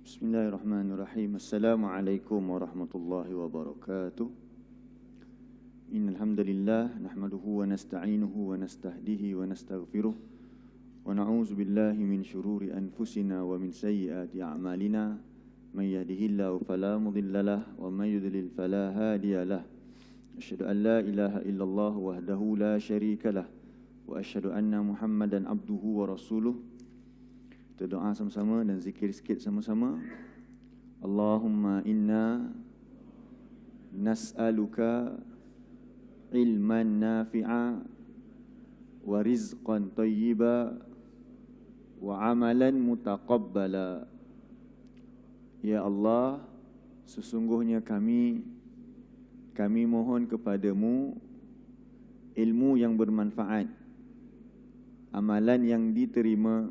Bismillahirrahmanirrahim. Assalamualaikum warahmatullahi wabarakatuh. Innal hamdalillah nahmaduhu wa nasta'inuhu wa nastahdihi wa nastaghfiruh wa na'udzu billahi min shururi anfusina wa min sayyiati a'malina. Man yahdihillahu fala mudhillalah wa man yudlil fala hadiyalah. Asyhadu an la ilaha illallah wahdahu la syarikalah wa asyhadu anna Muhammadan abduhu wa rasuluh. Kita doa sama-sama dan zikir sikit sama-sama. Allahumma inna nas'aluka ilman nafi'a wa rizqan tayyiba wa amalan mutaqabbala. Ya Allah, sesungguhnya kami mohon kepadamu ilmu yang bermanfaat, amalan yang diterima,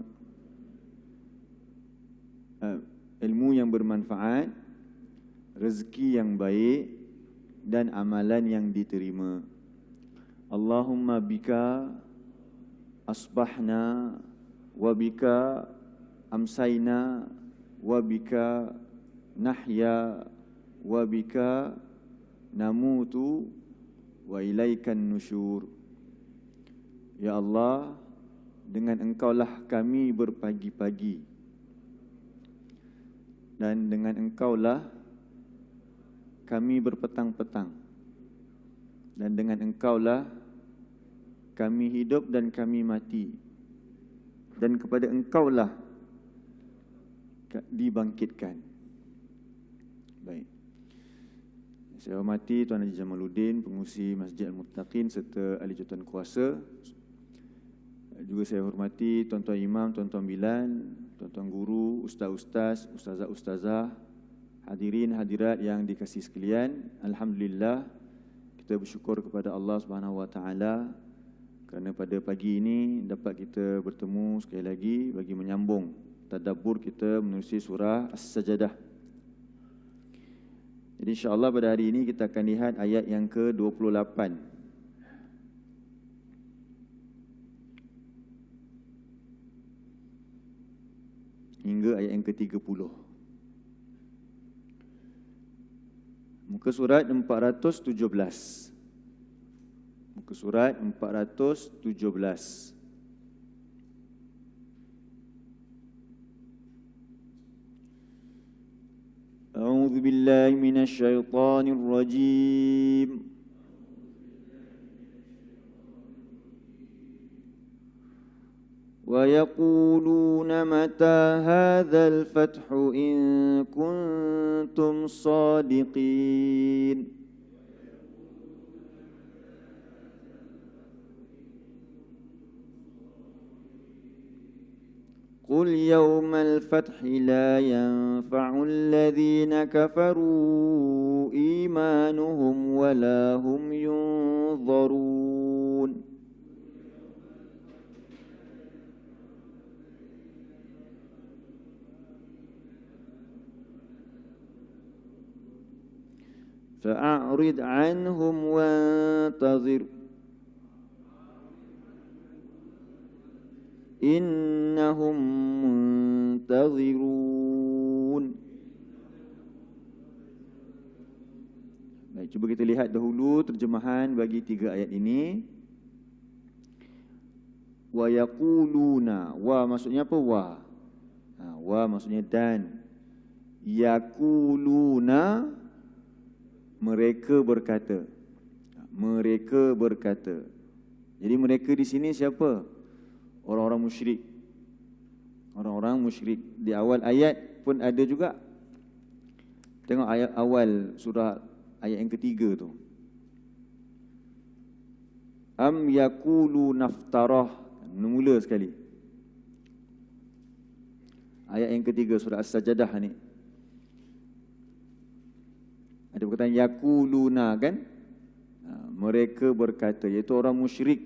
ilmu yang bermanfaat, rezeki yang baik dan amalan yang diterima. Allahumma bika asbahna wa bika amsayna wa bika nahya wa bika namutu wa ilaikan nusyur. Ya Allah, dengan Engkaulah kami berpagi-pagi dan dengan Engkaulah kami berpetang-petang, dan dengan Engkaulah kami hidup dan kami mati, dan kepada Engkaulah dibangkitkan. Baik. Saya hormati Tuan Haji Jamaluddin, pengurusi Masjid Al-Muttaqin serta ahli jawatan kuasa. Juga saya hormati tuan-tuan imam, tuan-tuan bilan, tuan-tuan guru, ustaz-ustaz, ustazah-ustazah, hadirin hadirat yang dikasihi sekalian. Alhamdulillah, kita bersyukur kepada Allah Subhanahu Wa Taala kerana pada pagi ini dapat kita bertemu sekali lagi bagi menyambung tadabbur kita menerusi surah As-Sajdah. Jadi insya-Allah pada hari ini kita akan lihat ayat yang ke-28. Hingga ayat yang ke-30. Muka surat 417. Muka surat 417. A'udzu billahi minasy syaithanir rajim. وَيَقُولُونَ مَتَى هَذَا الْفَتْحُ إِن كُنتُمْ صَادِقِينَ قُلْ يَوْمَ الْفَتْحِ لَا يَنفَعُ الَّذِينَ كَفَرُوا إِيمَانُهُمْ وَلَا هُمْ يُنظَرُونَ فأعرض عنهم وانتظر إنهم منتظرون. Baik, cuba kita lihat dahulu terjemahan bagi 3 ayat ini. Wa yaquluna, wa maksudnya apa? Wa maksudnya dan. Yaquluna, mereka berkata. Mereka berkata. Jadi mereka di sini siapa? Orang-orang musyrik. Orang-orang musyrik. Di awal ayat pun ada juga. Tengok ayat awal surah ayat yang ketiga tu. Am yaqulu naftarah. Mula sekali. Ayat yang ketiga surah As-Sajdah ni. Ada perkataan yaquluna kan? Mereka berkata, iaitu orang musyrik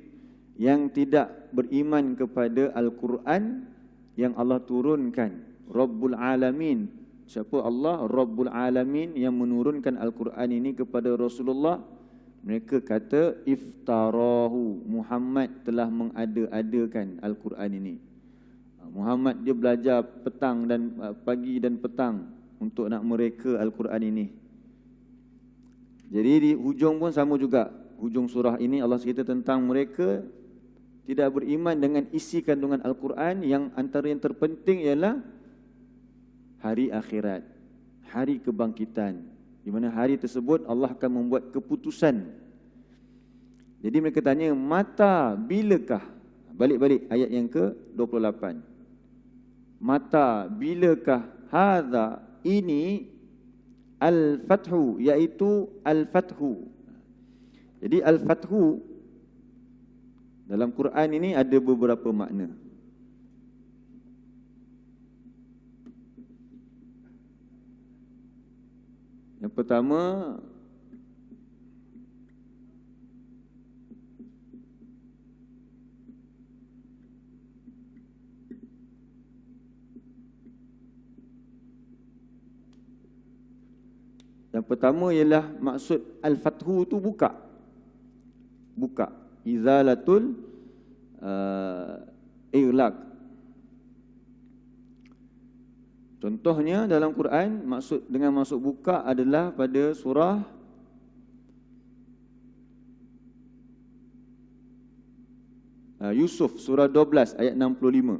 yang tidak beriman kepada Al-Quran yang Allah turunkan. Rabbul Alamin. Siapa Allah? Rabbul Alamin yang menurunkan Al-Quran ini kepada Rasulullah Mereka kata iftarahu, Muhammad telah mengada-adakan Al-Quran ini. Muhammad dia belajar petang dan pagi dan petang untuk nak mereka Al-Quran ini. Jadi di hujung pun sama juga. Hujung surah ini Allah cerita tentang mereka tidak beriman dengan isi kandungan Al-Quran, yang antara yang terpenting ialah hari akhirat, hari kebangkitan, di mana hari tersebut Allah akan membuat keputusan. Jadi mereka tanya, mata bilakah? Balik-balik ayat yang ke-28. Mata bilakah hadza, ini al-fathu, iaitu al-fathu. Jadi al-fathu dalam Quran ini ada beberapa makna. Yang pertama, ialah maksud al-fathu tu buka. Buka. Izalatul iglaq. Contohnya dalam Quran, dengan maksud buka adalah pada surah Yusuf, surah 12 ayat 65.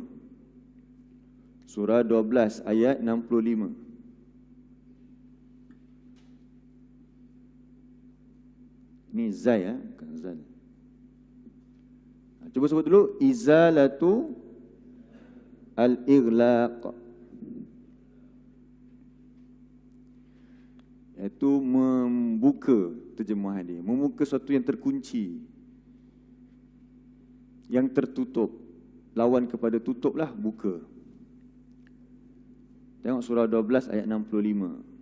Surah 12 ayat 65. Ini Zai, bukan Zal. Cuba sebut dulu, izalatu al-iglaq, iaitu membuka, terjemahan dia, membuka sesuatu yang terkunci, yang tertutup. Lawan kepada tutup lah, buka. Tengok surah 12 ayat 65.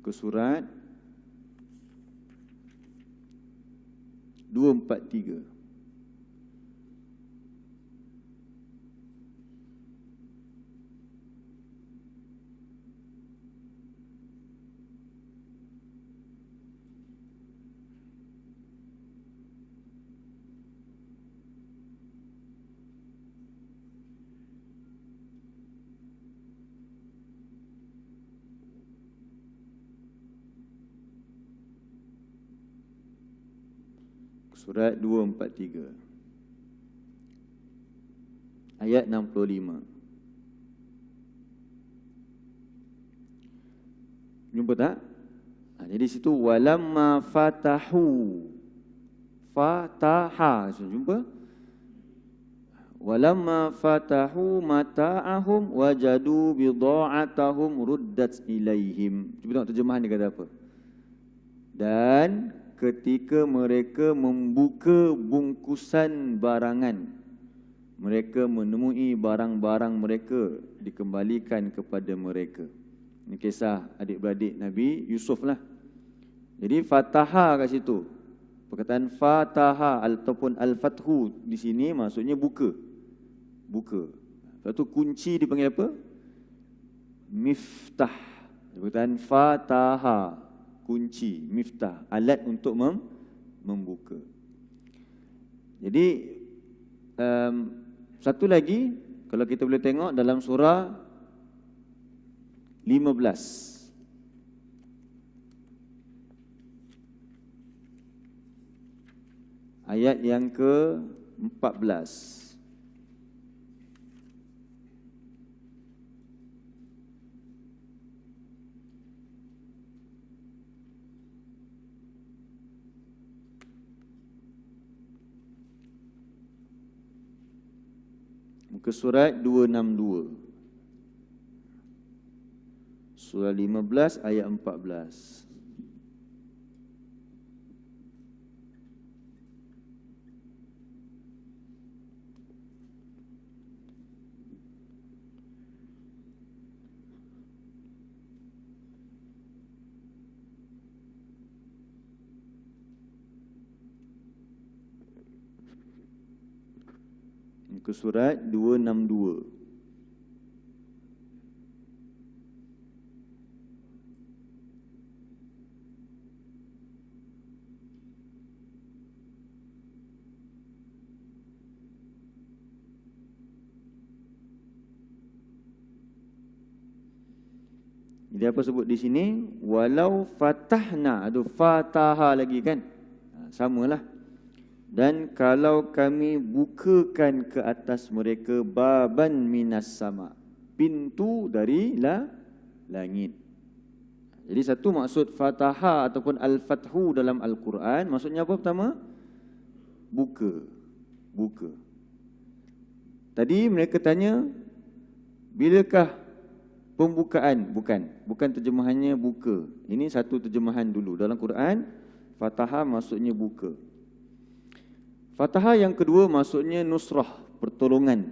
Ke surat 243. Surat 243 ayat 65. Jumpa tak? Jadi situ walamma fatahu, fataha, jumpa? Walamma fatahu mata'ahum wajadu bidha'atahum ruddat ilaihim. Cuba tengok terjemahan dia kata apa. Dan ketika mereka membuka bungkusan barangan, mereka menemui barang-barang mereka dikembalikan kepada mereka. Ini kisah adik-beradik Nabi Yusuf lah. Jadi fataha kat situ. Perkataan fataha ataupun al-fathu di sini maksudnya buka. Buka. Lepas tu kunci dipanggil apa? Miftah. Perkataan fataha, kunci, miftah, alat untuk membuka. Jadi satu lagi, kalau kita boleh tengok dalam surah 15, ayat yang ke-14. Muka surat 262. Surah 15 ayat 14. Muka surat 262. Jadi apa sebut di sini? Walau fatahna, ada fataha lagi kan? Samalah. Dan kalau kami bukakan ke atas mereka baban minas sama, pintu dari langit. Jadi satu maksud fataha ataupun al-fathu dalam Al-Quran, maksudnya apa pertama? Buka. Tadi mereka tanya, bilakah pembukaan? Bukan terjemahannya buka. Ini satu terjemahan dulu. Dalam Quran, fataha maksudnya buka. Fataha yang kedua maksudnya nusrah, pertolongan.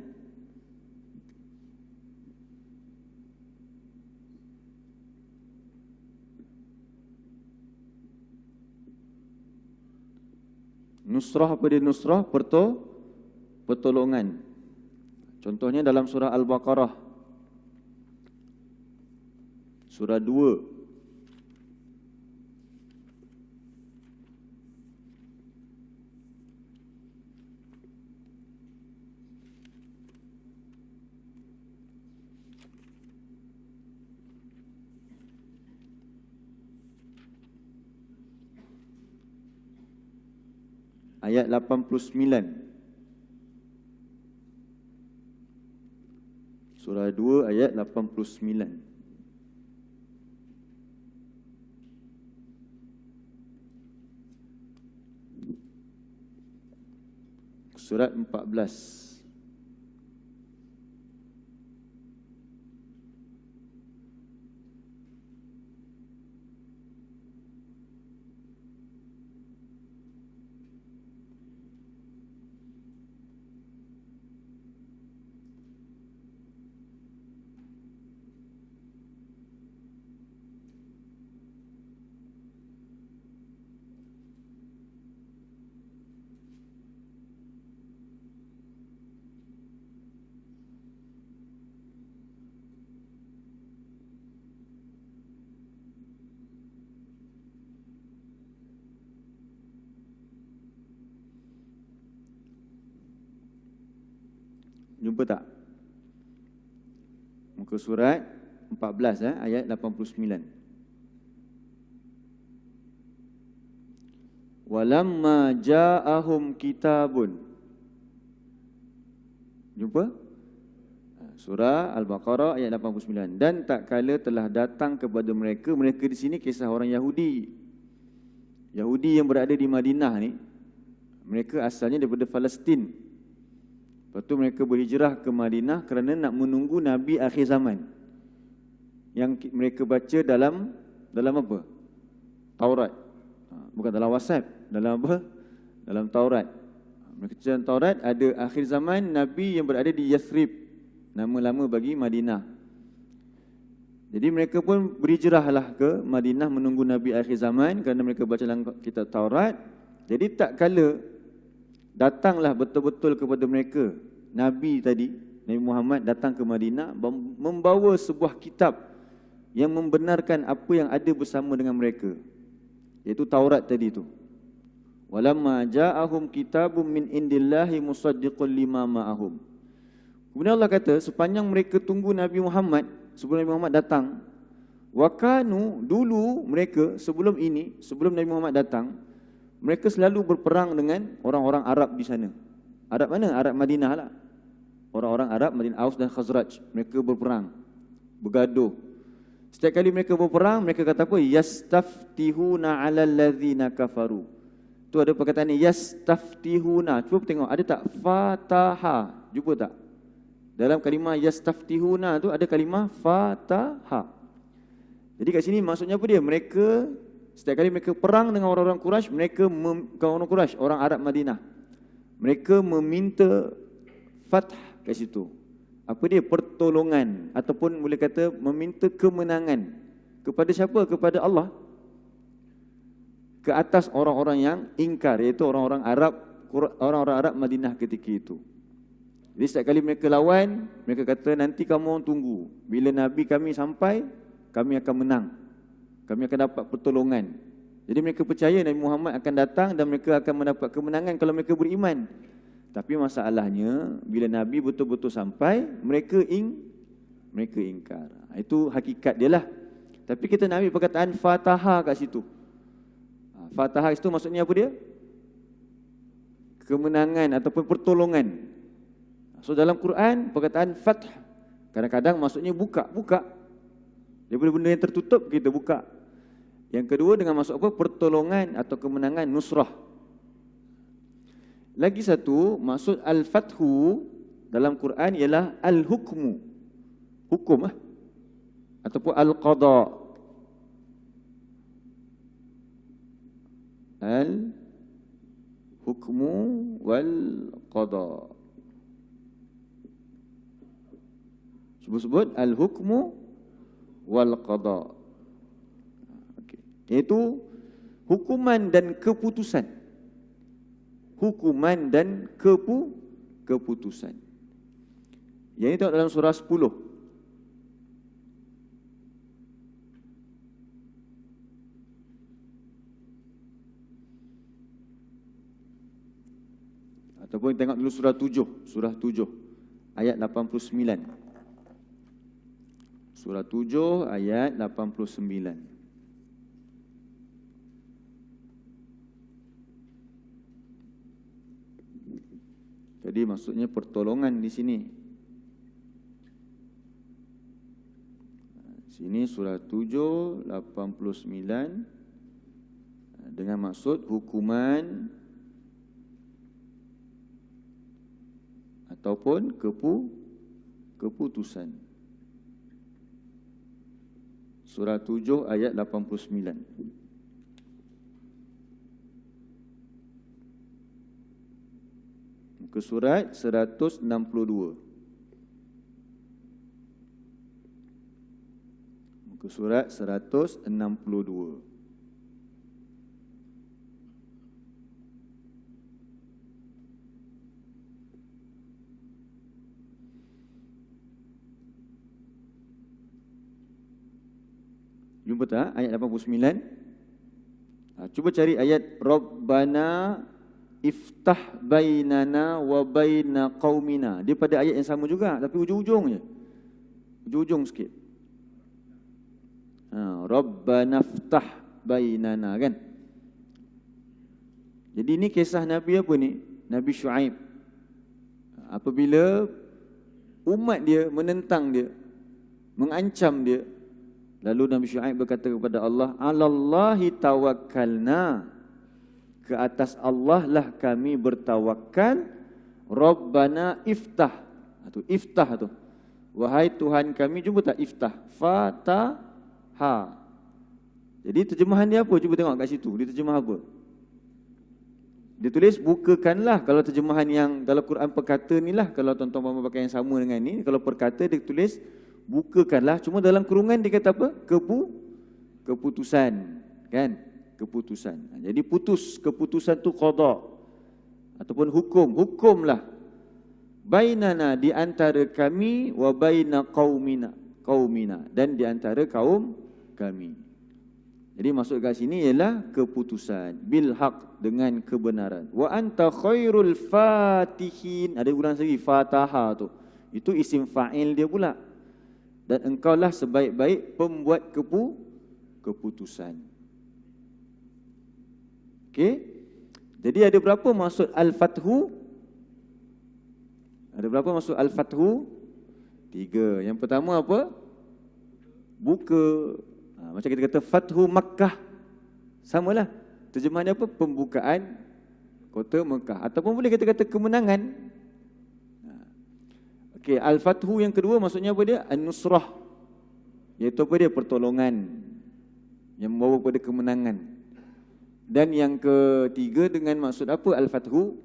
Nusrah apa dia nusrah? Pertolongan. Contohnya dalam surah Al-Baqarah. Surah 2. Ayat 89. Surah 2 ayat 89. Surat 14. Jumpa tak? Muka surat 14 ayat 89. Walamma ja'ahum kitabun. Jumpa? Surah Al-Baqarah ayat 89. Dan tak kala telah datang kepada mereka, mereka di sini kisah orang Yahudi. Yahudi yang berada di Madinah ni, mereka asalnya daripada Palestin. Lepas tu mereka berhijrah ke Madinah kerana nak menunggu Nabi akhir zaman. Yang mereka baca dalam apa? Taurat. Bukan dalam WhatsApp, dalam apa? Dalam Taurat. Mereka baca dalam Taurat ada akhir zaman Nabi yang berada di Yathrib, nama lama bagi Madinah. Jadi mereka pun berhijrahlah ke Madinah menunggu Nabi akhir zaman kerana mereka baca dalam kitab Taurat. Jadi tak kala datanglah betul-betul kepada mereka Nabi tadi, Nabi Muhammad datang ke Madinah membawa sebuah kitab yang membenarkan apa yang ada bersama dengan mereka, iaitu Taurat tadi tu. Walamma ja'ahum kitabun min indillahi musaddiqun lima ma'ahum. Kemudian Allah kata sepanjang mereka tunggu Nabi Muhammad, sebelum Nabi Muhammad datang, wakanu, dulu mereka sebelum ini, sebelum Nabi Muhammad datang, mereka selalu berperang dengan orang-orang Arab di sana. Arab mana? Arab Madinah lah. Orang-orang Arab Madinah, Aus dan Khazraj. Mereka berperang, bergaduh. Setiap kali mereka berperang, mereka kata apa? Yastaftihuna 'alal ladzina kafaru. Tu ada perkataan ni, yastaftihuna. Cuba tengok, ada tak fataha? Jumpa tak? Dalam kalimah yastaftihuna tu ada kalimah fataha. Jadi kat sini maksudnya apa dia? Mereka setiap kali mereka perang dengan orang-orang Quraisy, orang Quraisy, orang Arab Madinah, mereka meminta fath kat situ. Apa dia? Pertolongan, ataupun boleh kata meminta kemenangan. Kepada siapa? Kepada Allah. Ke atas orang-orang yang ingkar, iaitu orang-orang Arab Madinah ketika itu. Jadi setiap kali mereka lawan, mereka kata nanti kamu orang tunggu. Bila Nabi kami sampai, kami akan menang. Kami akan dapat pertolongan. Jadi mereka percaya Nabi Muhammad akan datang dan mereka akan mendapat kemenangan kalau mereka beriman. Tapi masalahnya, bila Nabi betul-betul sampai, mereka ingkar. Itu hakikat dia lah. Tapi kita nak ambil perkataan Fataha kat situ. Fataha itu maksudnya apa dia? Kemenangan ataupun pertolongan. So dalam Quran, perkataan Fath kadang-kadang maksudnya buka. Daripada benda yang tertutup, kita buka. Yang kedua dengan maksud apa? Pertolongan atau kemenangan, nusrah. Lagi satu, maksud Al-Fathu dalam Quran ialah Al-Hukmu. Hukum ataupun Al-Qadha. Al-Hukmu wal-Qadha. Sebut-sebut Al-Hukmu wal-Qadha. Iaitu hukuman dan keputusan. Hukuman dan keputusan. Yang ini tengok dalam surah 10. Ataupun tengok dulu surah 7. Surah 7 ayat 89. Surah 7 ayat 89. Jadi maksudnya pertolongan di sini. Sini surah 7 89 dengan maksud hukuman ataupun keputusan. Surah 7 ayat 89. Muka surat 162. Muka surat 162. Jumpa tak ayat 89? Cuba cari ayat Rabbana iftah bainana wa baina qaumina. Dia pada ayat yang sama juga, tapi ujung-ujung je. Ujung-ujung sikit. Rabbana iftah bainana, kan? Jadi ini kisah Nabi apa ni? Nabi Syuaib. Apabila umat dia menentang dia, mengancam dia, lalu Nabi Syuaib berkata kepada Allah, "Alallahi tawakkalna." Ke atas Allah lah kami bertawakal. Rabbana iftah. Itu iftah tu. Wahai Tuhan kami, jumpa tak iftah? Fataha. Jadi terjemahan dia apa? Cuba tengok kat situ. Dia terjemah apa? Dia tulis bukakanlah. Kalau terjemahan yang dalam Quran perkata ni lah, kalau tuan-tuan pakai yang sama dengan ni, kalau perkata dia tulis bukakanlah. Cuma dalam kurungan dia kata apa? Keputusan, kan? Keputusan. Jadi putus, keputusan tu qada ataupun hukumlah. Bainana, di antara kami, wa baina qaumina, dan di antara kaum kami. Jadi maksud kat sini ialah keputusan bil haq, dengan kebenaran. Wa anta khairul fatihin. Ada ulang lagi Fataha tu. Itu isim fa'il dia pula. Dan engkaulah sebaik-baik pembuat keputusan. Okey. Jadi ada berapa maksud al-fathu? Ada berapa maksud al-fathu? 3. Yang pertama apa? Buka. Macam kita kata Fathu Makkah. Samalah. Terjemahannya apa? Pembukaan kota Mekah. Ataupun boleh kita kata kemenangan. Okey, al-fathu yang kedua maksudnya apa dia? An-nusrah. Iaitu apa dia? Pertolongan yang membawa kepada kemenangan. Dan yang ketiga dengan maksud apa al-fathu?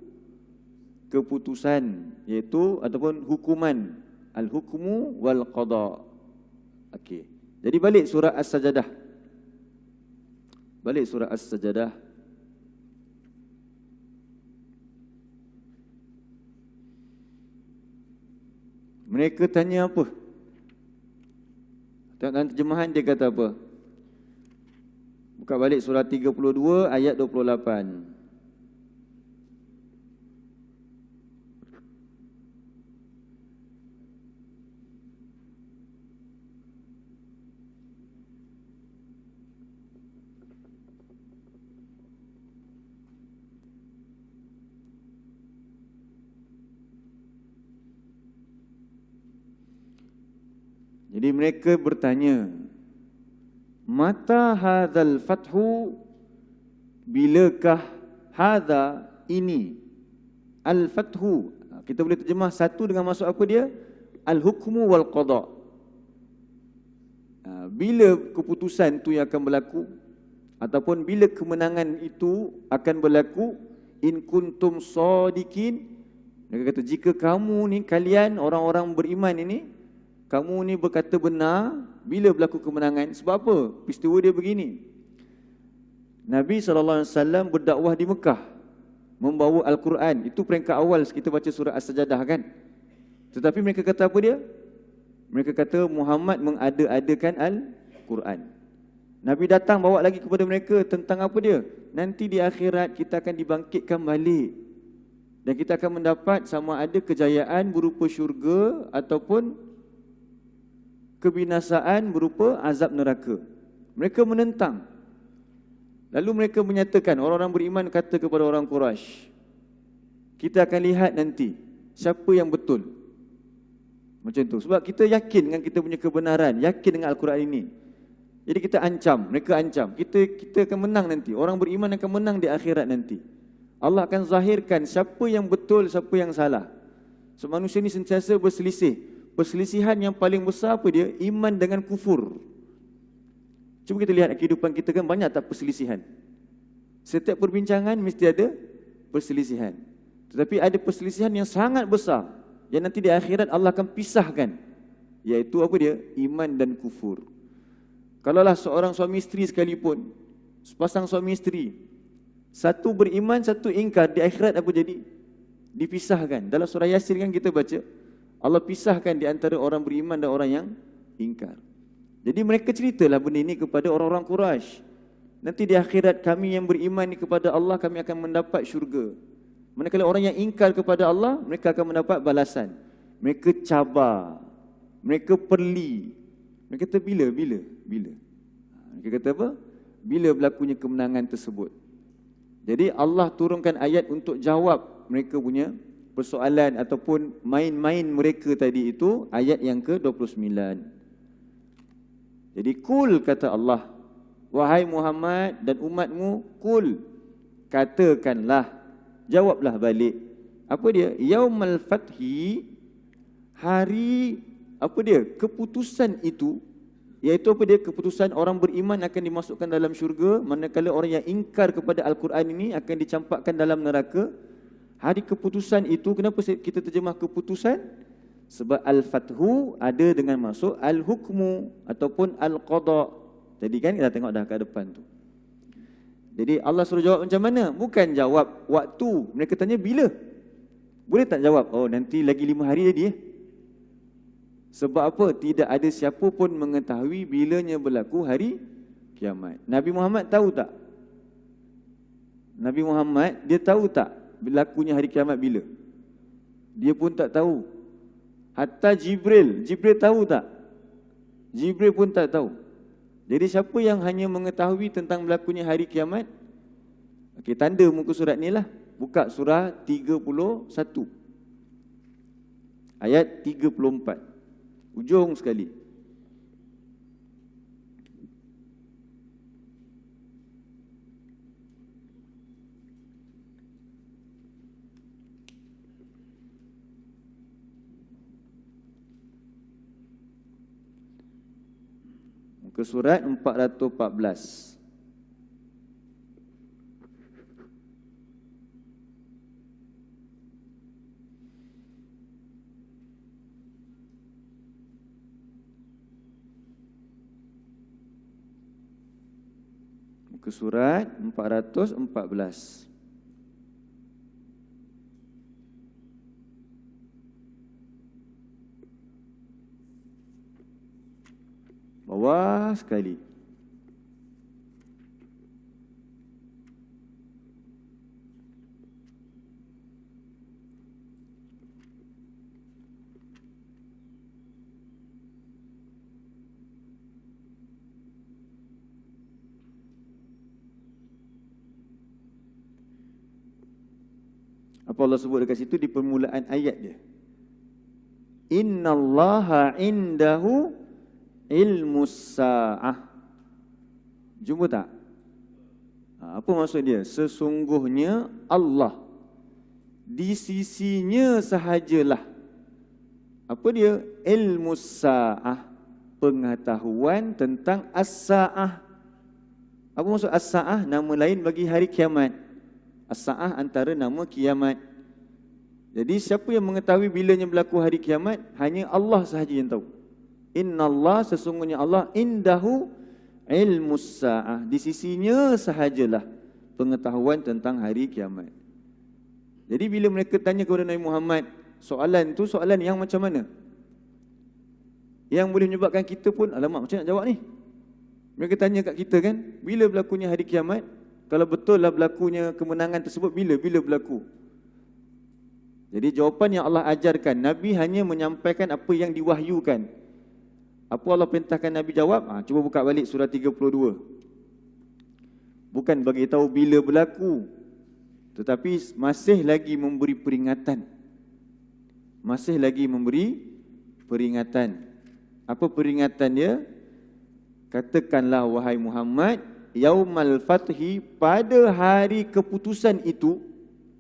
Keputusan, iaitu ataupun hukuman. Al-hukmu wal qada. Okey. Jadi balik surah As-Sajdah. Balik surah As-Sajdah. Mereka tanya apa? Tengok dalam terjemahan dia kata apa? Buka balik surah 32 ayat 28. Jadi mereka bertanya, mata hadzal fathu, bilakah hadza ini? Al-fathu, kita boleh terjemah satu dengan maksud apa dia? Al-hukmu wal qada. Bila keputusan itu yang akan berlaku, ataupun bila kemenangan itu akan berlaku? In kuntum sadikin. Mereka kata, jika kamu ni, kalian orang-orang beriman ini, kamu ni berkata benar, bila berlaku kemenangan? Sebab apa? Peristiwa dia begini. Nabi SAW berdakwah di Mekah, membawa Al-Quran. Itu peringkat awal kita baca surah As-Sajadah kan. Tetapi mereka kata apa dia? Mereka kata Muhammad mengada-adakan Al-Quran. Nabi datang bawa lagi kepada mereka tentang apa dia? Nanti di akhirat kita akan dibangkitkan balik, dan kita akan mendapat sama ada kejayaan berupa syurga ataupun kebinasaan berupa azab neraka. Mereka menentang. Lalu mereka menyatakan, orang-orang beriman kata kepada orang Quraisy, kita akan lihat nanti siapa yang betul. Macam tu. Sebab kita yakin dengan kita punya kebenaran, yakin dengan Al-Quran ini. Jadi kita ancam, mereka ancam, kita akan menang nanti. Orang beriman akan menang di akhirat nanti. Allah akan zahirkan siapa yang betul, siapa yang salah. So, manusia ni sentiasa berselisih. Perselisihan yang paling besar apa dia? Iman dengan kufur. Cuba kita lihat kehidupan kita kan, banyak tak perselisihan? Setiap perbincangan mesti ada perselisihan. Tetapi ada perselisihan yang sangat besar, yang nanti di akhirat Allah akan pisahkan. Iaitu apa dia? Iman dan kufur. Kalaulah seorang suami isteri sekalipun, sepasang suami isteri, satu beriman, satu ingkar, di akhirat apa jadi? Dipisahkan. Dalam surah Yasin kan kita baca, Allah pisahkan di antara orang beriman dan orang yang ingkar. Jadi mereka ceritalah benda ini kepada orang-orang Quraisy. Nanti di akhirat kami yang beriman ni kepada Allah, kami akan mendapat syurga. Manakala orang yang ingkar kepada Allah, mereka akan mendapat balasan. Mereka cabar, mereka perli. Mereka kata bila? Mereka kata apa? Bila berlakunya kemenangan tersebut. Jadi Allah turunkan ayat untuk jawab mereka punya persoalan ataupun main-main mereka tadi itu, ayat yang ke-29. Jadi kul, kata Allah, wahai Muhammad dan umatmu, kul, katakanlah, jawablah balik. Apa dia? Yaumal fathi, hari apa dia? Keputusan itu, iaitu apa dia? Keputusan orang beriman akan dimasukkan dalam syurga, manakala orang yang ingkar kepada Al-Quran ini akan dicampakkan dalam neraka. Hari keputusan itu, kenapa kita terjemah keputusan? Sebab Al-Fathu ada dengan masuk Al-Hukmu ataupun Al-Qada. Tadi kan kita tengok dah kat depan tu. Jadi Allah suruh jawab macam mana? Bukan jawab waktu. Mereka tanya bila? Boleh tak jawab? Oh, nanti lagi 5 hari jadi. Sebab apa? Tidak ada siapa pun mengetahui bilanya berlaku hari kiamat. Nabi Muhammad tahu tak? Nabi Muhammad, dia tahu tak berlakunya hari kiamat bila? Dia pun tak tahu. Hatta Jibril tahu tak? Jibril pun tak tahu. Jadi siapa yang hanya mengetahui tentang berlakunya hari kiamat? Okey, tanda muka surat ni lah. Buka surah 31 ayat 34, ujung sekali. Ke surat 414. Ke surat 414. Bawah sekali. Apa Allah sebut dekat situ di permulaan ayat dia? Innallaha indahu ilmus sa'ah. Jumpa tak? Apa maksud dia? Sesungguhnya Allah di sisinya sahajalah. Apa dia? Ilmus sa'ah. Pengetahuan tentang as-sa'ah. Apa maksud as-sa'ah? Nama lain bagi hari kiamat. As-sa'ah antara nama kiamat. Jadi siapa yang mengetahui bilanya berlaku hari kiamat? Hanya Allah sahaja yang tahu. Innallah, sesungguhnya Allah, indahu ilmus sa'ah. Di sisinya sahajalah pengetahuan tentang hari kiamat. Jadi bila mereka tanya kepada Nabi Muhammad, soalan tu soalan yang macam mana? Yang boleh menyebabkan kita pun, alamak macam nak jawab ni? Mereka tanya kat kita kan, bila berlakunya hari kiamat? Kalau betul lah berlakunya kemenangan tersebut, bila berlaku? Jadi jawapan yang Allah ajarkan, Nabi hanya menyampaikan apa yang diwahyukan. Apa Allah perintahkan Nabi jawab? Cuba buka balik surah 32. Bukan bagi tahu bila berlaku, tetapi masih lagi memberi peringatan. Masih lagi memberi peringatan. Apa peringatan dia? Katakanlah wahai Muhammad, Yaumal Fathi, pada hari keputusan itu.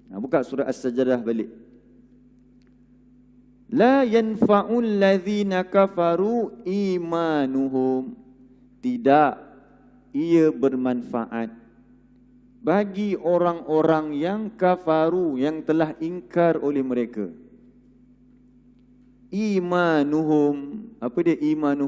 Buka surah As-Sajdah balik. La yanfa'ul ladzina kafaru imanuhum. Tidak ia bermanfaat bagi orang-orang yang kafaru, yang telah ingkar oleh mereka. Imanuhum. Apa dia imanuhum?